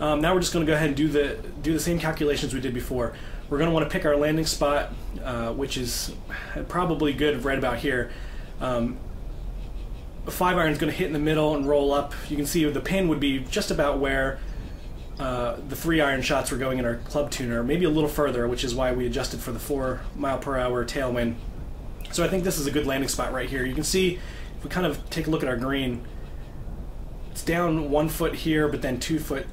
Now we're just going to go ahead and do the same calculations we did before. We're going to want to pick our landing spot, which is probably good right about here. A 5-iron is going to hit in the middle and roll up. You can see the pin would be just about where the 3-iron shots were going in our club tuner, maybe a little further, which is why we adjusted for the 4-mile-per-hour tailwind. So I think this is a good landing spot right here. You can see, if we kind of take a look at our green, it's down 1 foot here, but then 2 foot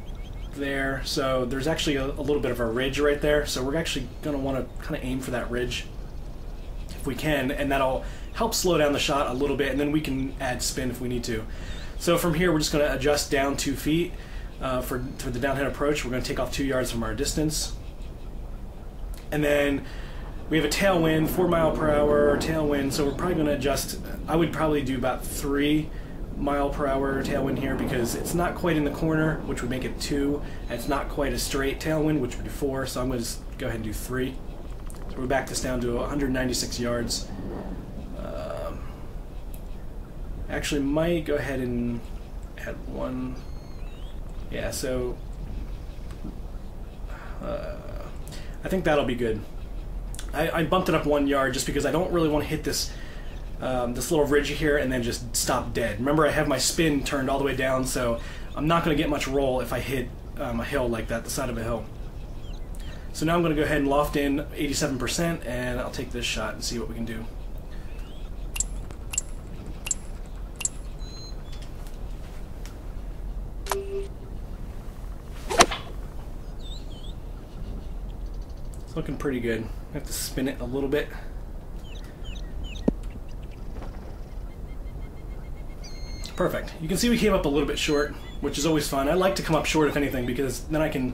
there. So there's actually a little bit of a ridge right there. So we're actually going to want to kind of aim for that ridge if we can, and that'll help slow down the shot a little bit, and then we can add spin if we need to. So from here, we're just going to adjust down 2 feet for the downhand approach. We're going to take off 2 yards from our distance, and then we have a tailwind, 4-mile-per-hour tailwind, so we're probably going to adjust. I would probably do about 3-mile-per-hour tailwind here, because it's not quite in the corner, which would make it 2, and it's not quite a straight tailwind, which would be 4, so I'm going to just go ahead and do 3. So we back this down to 196 yards. Actually, might go ahead and add 1. Yeah, so I think that'll be good. I bumped it up 1 yard just because I don't really want to hit this this little ridge here and then just stop dead. Remember, I have my spin turned all the way down, so I'm not going to get much roll if I hit a hill like that, the side of a hill. So now I'm going to go ahead and loft in 87%, and I'll take this shot and see what we can do. It's looking pretty good. I have to spin it a little bit. Perfect. You can see we came up a little bit short, which is always fun. I like to come up short if anything, because then I can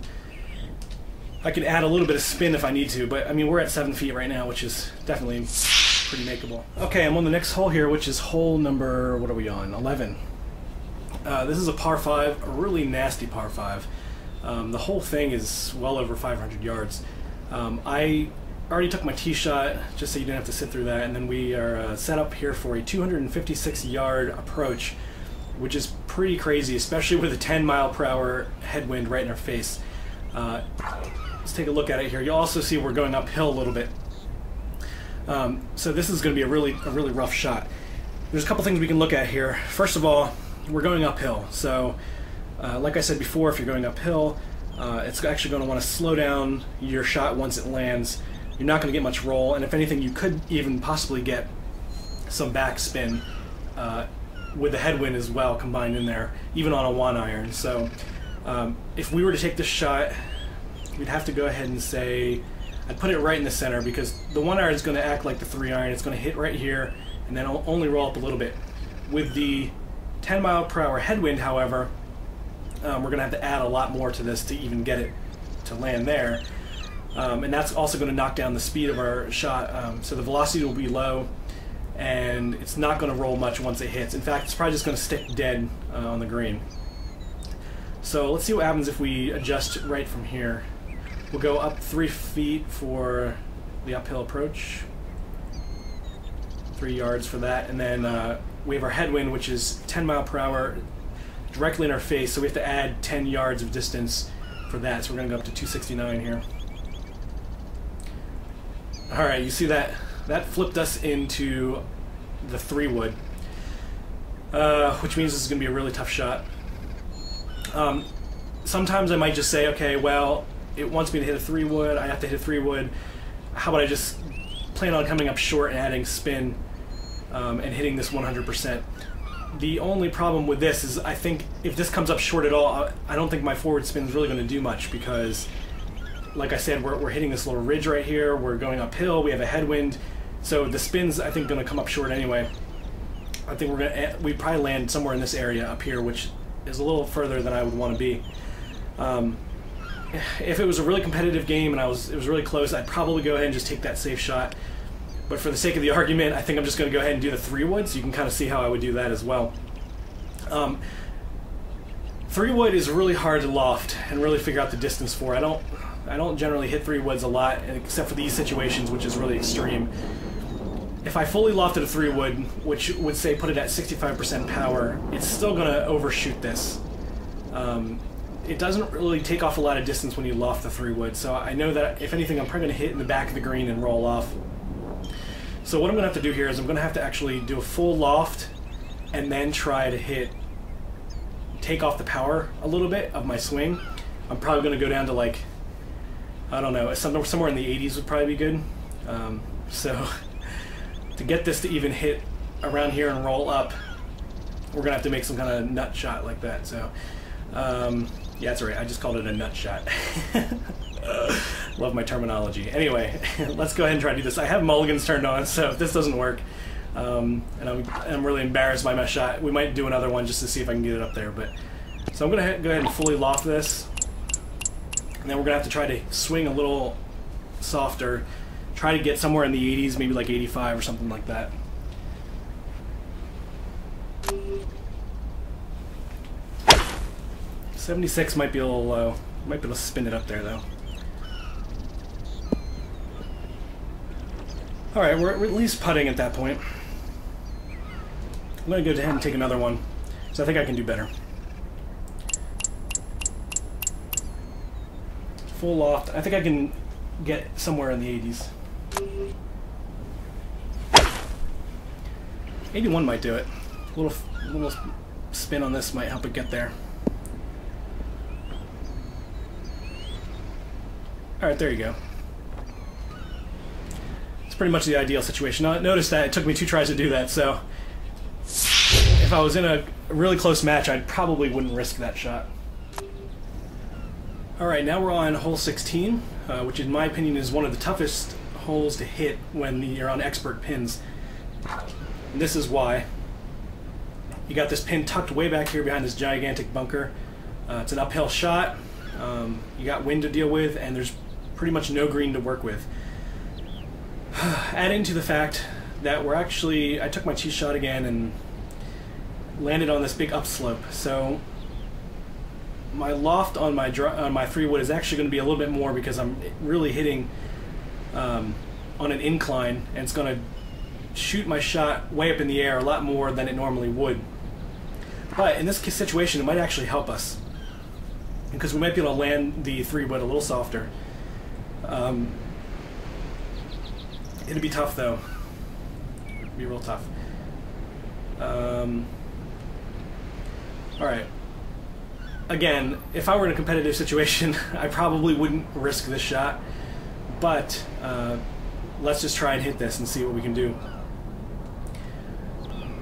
add a little bit of spin if I need to. But I mean, we're at 7 feet right now, which is definitely pretty makeable. Okay, I'm on the next hole here, which is hole number, what are we on? 11. This is a par 5, a really nasty par 5. The whole thing is well over 500 yards. I already took my tee shot, just so you didn't have to sit through that, and then we are set up here for a 256-yard approach, which is pretty crazy, especially with a 10-mile-per-hour headwind right in our face. Let's take a look at it here. You'll also see we're going uphill a little bit. So this is going to be a really rough shot. There's a couple things we can look at here. First of all, we're going uphill. So like I said before, if you're going uphill, it's actually going to want to slow down your shot once it lands. You're not going to get much roll, and if anything, you could even possibly get some backspin with the headwind as well combined in there, even on a 1-iron. So if we were to take this shot, we'd have to go ahead and say, I'd put it right in the center, because the 1-iron is going to act like the 3-iron. It's going to hit right here, and then only roll up a little bit. With the 10-mile-per-hour headwind, however, we're going to have to add a lot more to this to even get it to land there. And that's also going to knock down the speed of our shot. So the velocity will be low, and it's not going to roll much once it hits. In fact, it's probably just going to stick dead on the green. So let's see what happens if we adjust right from here. We'll go up 3 feet for the uphill approach, 3 yards for that, and then we have our headwind, which is 10 mile per hour directly in our face, so we have to add 10 yards of distance for that, so we're going to go up to 269 here. Alright, you see that flipped us into the 3-wood, which means this is going to be a really tough shot. Sometimes I might just say, okay, well, it wants me to hit a 3-wood, I have to hit a 3-wood, how about I just plan on coming up short and adding spin and hitting this 100%. The only problem with this is, I think if this comes up short at all, I don't think my forward spin is really going to do much, because like I said, we're hitting this little ridge right here, we're going uphill, we have a headwind, so the spin's, I think, going to come up short anyway. I think we probably land somewhere in this area up here, which is a little further than I would want to be. If it was a really competitive game and it was really close, I'd probably go ahead and just take that safe shot. But for the sake of the argument, I think I'm just going to go ahead and do the 3-wood, so you can kind of see how I would do that as well. 3-wood is really hard to loft and really figure out the distance for. I don't generally hit 3-woods a lot, except for these situations, which is really extreme. If I fully lofted a 3-wood, which would say put it at 65% power, it's still going to overshoot this. it doesn't really take off a lot of distance when you loft the 3-wood, so I know that if anything I'm probably going to hit in the back of the green and roll off. So what I'm going to have to do here is I'm going to have to actually do a full loft and then try to take off the power a little bit of my swing. I'm probably going to go down to like, I don't know, somewhere in the 80s would probably be good. So to get this to even hit around here and roll up, we're going to have to make some kind of nut shot like that. So yeah, that's right, I just called it a nut shot. Love my terminology. Anyway, let's go ahead and try to do this. I have mulligans turned on, so if this doesn't work, and I'm really embarrassed by my shot, we might do another one just to see if I can get it up there. But so I'm going to go ahead and fully loft this, and then we're going to have to try to swing a little softer, try to get somewhere in the 80s, maybe like 85 or something like that. .76 might be a little low. Might be able to spin it up there though. Alright, we're at least putting at that point. I'm going to go ahead and take another one, because I think I can do better. Full loft. I think I can get somewhere in the 80s. 81 might do it. A little spin on this might help it get there. Alright, there you go. It's pretty much the ideal situation. Now, notice that it took me 2 tries to do that, so if I was in a really close match, I probably wouldn't risk that shot. Alright, now we're on hole 16, which in my opinion is one of the toughest holes to hit when you're on expert pins. And this is why. You got this pin tucked way back here behind this gigantic bunker. It's an uphill shot. You got wind to deal with, and there's pretty much no green to work with. Adding to the fact that I took my tee shot again and landed on this big upslope, so my loft on my 3-wood is actually going to be a little bit more because I'm really hitting on an incline, and it's going to shoot my shot way up in the air a lot more than it normally would. But in this situation, it might actually help us, because we might be able to land the 3-wood a little softer. It'd be tough though. It'd be real tough. Alright. Again, if I were in a competitive situation, I probably wouldn't risk this shot, but let's just try and hit this and see what we can do.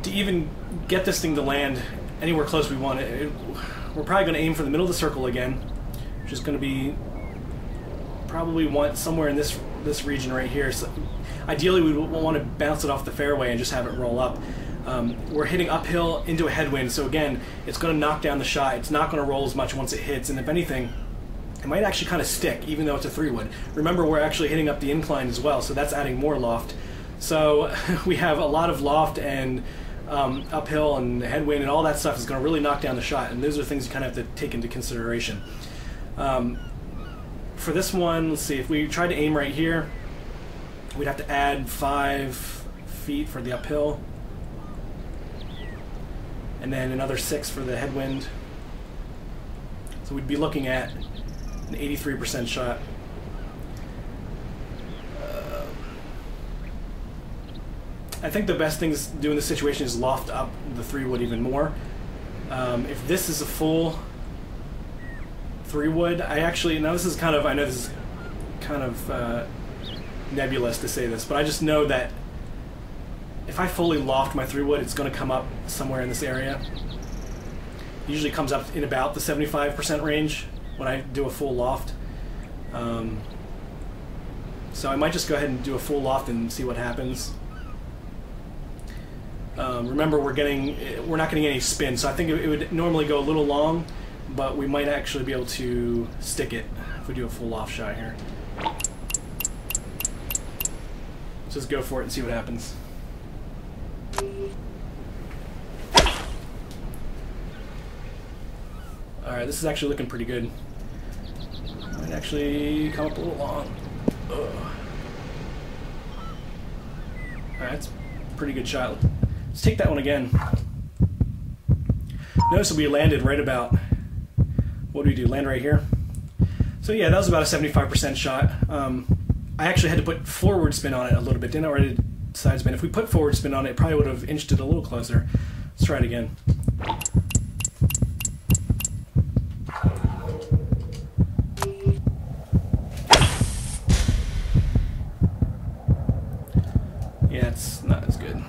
To even get this thing to land anywhere close we want, we're probably going to aim for the middle of the circle again, which is going to be probably somewhere in this region right here. So ideally, we want to bounce it off the fairway and just have it roll up. We're hitting uphill into a headwind, so again, it's going to knock down the shot. It's not going to roll as much once it hits, and if anything, it might actually kind of stick, even though it's a 3-wood. Remember, we're actually hitting up the incline as well, so that's adding more loft. So we have a lot of loft and uphill and headwind, and all that stuff is going to really knock down the shot, and those are things you kind of have to take into consideration. For this one, let's see, if we tried to aim right here, we'd have to add 5 feet for the uphill, and then another 6 for the headwind. So we'd be looking at an 83% shot. I think the best thing to do in this situation is loft up the 3-wood even more. If this is a full 3-wood, now this is kind of, I know this is kind of nebulous to say this, but I just know that if I fully loft my 3-wood, it's going to come up somewhere in this area. It usually comes up in about the 75% range when I do a full loft. So I might just go ahead and do a full loft and see what happens. Remember, we're not getting any spin, so I think it would normally go a little long, but we might actually be able to stick it if we do a full loft shot here. Let's just go for it and see what happens. Alright, this is actually looking pretty good. Might actually come up a little long. Alright, that's a pretty good shot. Let's take that one again. Notice that we landed right about What do we do? Land right here? So yeah, that was about a 75% shot. I actually had to put forward spin on it a little bit, didn't I? Or did side spin? If we put forward spin on it, it probably would have inched it a little closer. Let's try it again. Yeah, it's not as good.